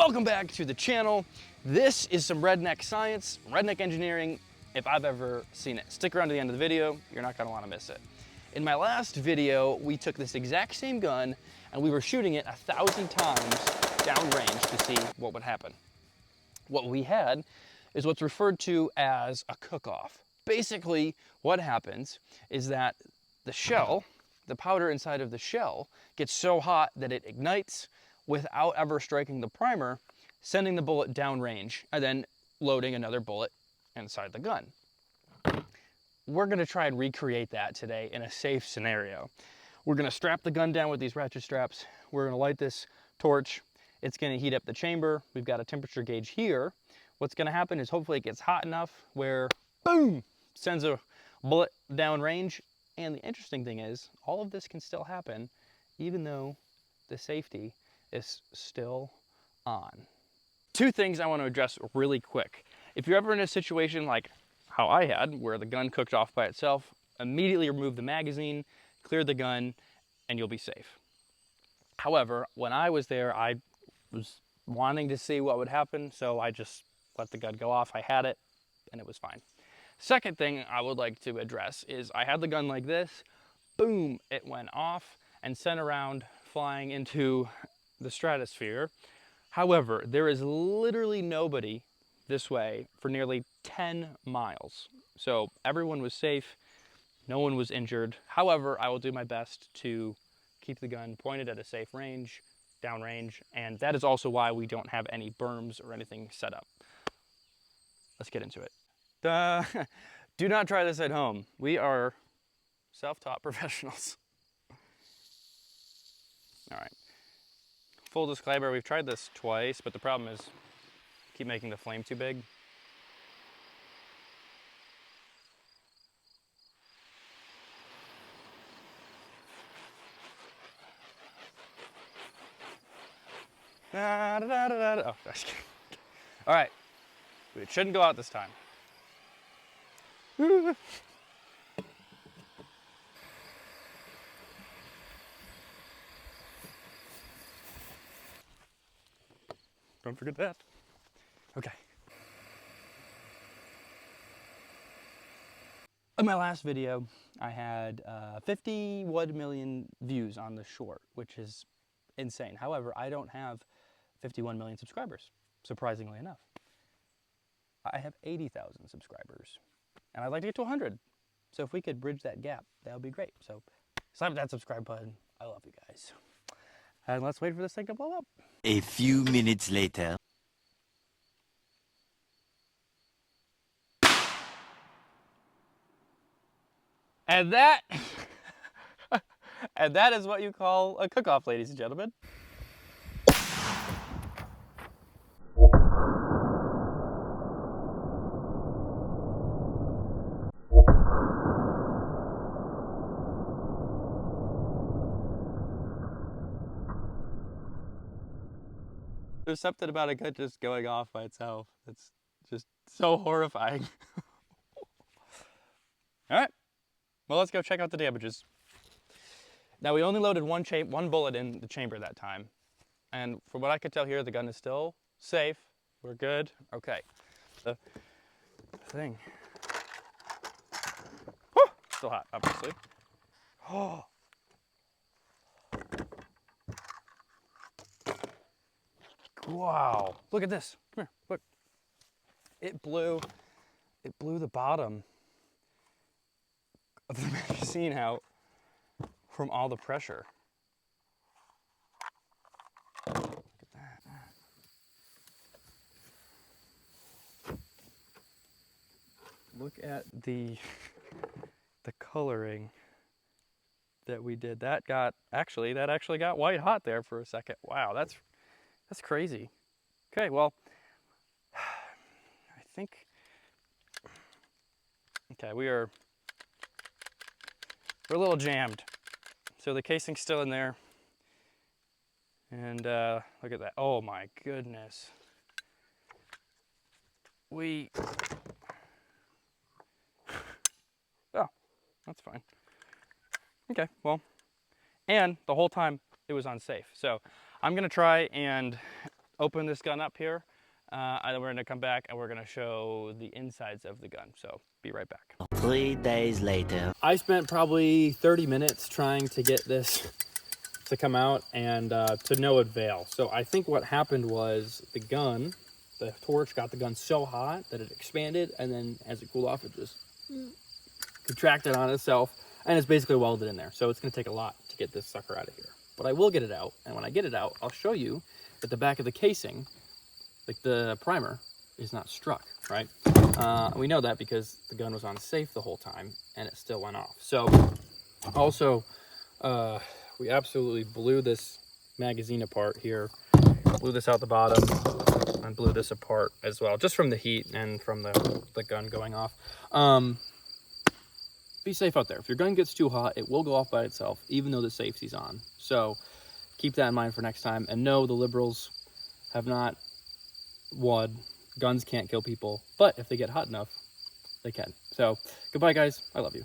Welcome back to the channel. This is some redneck science, redneck engineering, if I've ever seen it. Stick around to the end of the video, you're not gonna wanna miss it. In my last video, we took this exact same gun and we were shooting it 1,000 times downrange to see what would happen. What we had is what's referred to as a cook-off. Basically, what happens is that the shell, the powder inside of the shell, gets so hot that it ignites without ever striking the primer, sending the bullet downrange, and then loading another bullet inside the gun. We're gonna try and recreate that today in a safe scenario. We're gonna strap the gun down with these ratchet straps. We're gonna light this torch. It's gonna heat up the chamber. We've got a temperature gauge here. What's gonna happen is hopefully it gets hot enough where, boom, sends a bullet downrange. And the interesting thing is, all of this can still happen even though the safety is still on. Two things I want to address really quick. If you're ever in a situation like how I had, where the gun cooked off by itself, immediately remove the magazine, clear the gun, and you'll be safe. However, when I was there, I was wanting to see what would happen, so I just let the gun go off. I had it, and it was fine. Second thing I would like to address is I had the gun like this, boom, it went off and sent around flying into the stratosphere. However, there is literally nobody this way for nearly 10 miles. So everyone was safe, no one was injured. However, I will do my best to keep the gun pointed at a safe range, downrange, and that is also why we don't have any berms or anything set up. Let's get into it. Do not try this at home. We are self-taught professionals. All right. Full disclaimer, we've tried this twice, but the problem is keep making the flame too big. Oh, just kidding. All right, it shouldn't go out this time. Don't forget that. Okay. In my last video, I had 51 million views on the short, which is insane. However, I don't have 51 million subscribers, surprisingly enough. I have 80,000 subscribers, and I'd like to get to 100. So if we could bridge that gap, that would be great. So slap that subscribe button. I love you guys. And let's wait for this thing to blow up. A few minutes later. And that, and that is what you call a cook-off, ladies and gentlemen. There's something about a gun just going off by itself. It's just so horrifying. All right, well, let's go check out the damages. Now, we only loaded one bullet in the chamber that time. And from what I could tell here, the gun is still safe. We're good. Okay. The thing. Whew, still hot, obviously. Oh. Wow, look at this. Come here, look. It blew the bottom of the magazine out from all the pressure. Look at that. Look at the coloring that we did. That actually got white hot there for a second. Wow, that's crazy. Okay, well, I think, okay, we're a little jammed. So the casing's still in there. And look at that. Oh my goodness. Oh, that's fine. Okay, well, and the whole time it was unsafe. So I'm gonna try and open this gun up here, and then we're gonna come back and we're gonna show the insides of the gun. So be right back. 3 days later. I spent probably 30 minutes trying to get this to come out, and to no avail. So I think what happened was the torch got the gun so hot that it expanded, and then as it cooled off, it just contracted on itself, and it's basically welded in there. So it's gonna take a lot to get this sucker out of here. But I will get it out, and when I get it out, I'll show you that the back of the casing, like the primer, is not struck, right? We know that because the gun was on safe the whole time, and it still went off. So also, we absolutely blew this magazine apart here, blew this out the bottom, and blew this apart as well, just from the heat and from the gun going off. Be safe out there. If your gun gets too hot, it will go off by itself, even though the safety's on. So keep that in mind for next time. And no, the liberals have not won. Guns can't kill people, but if they get hot enough, they can. So goodbye, guys. I love you.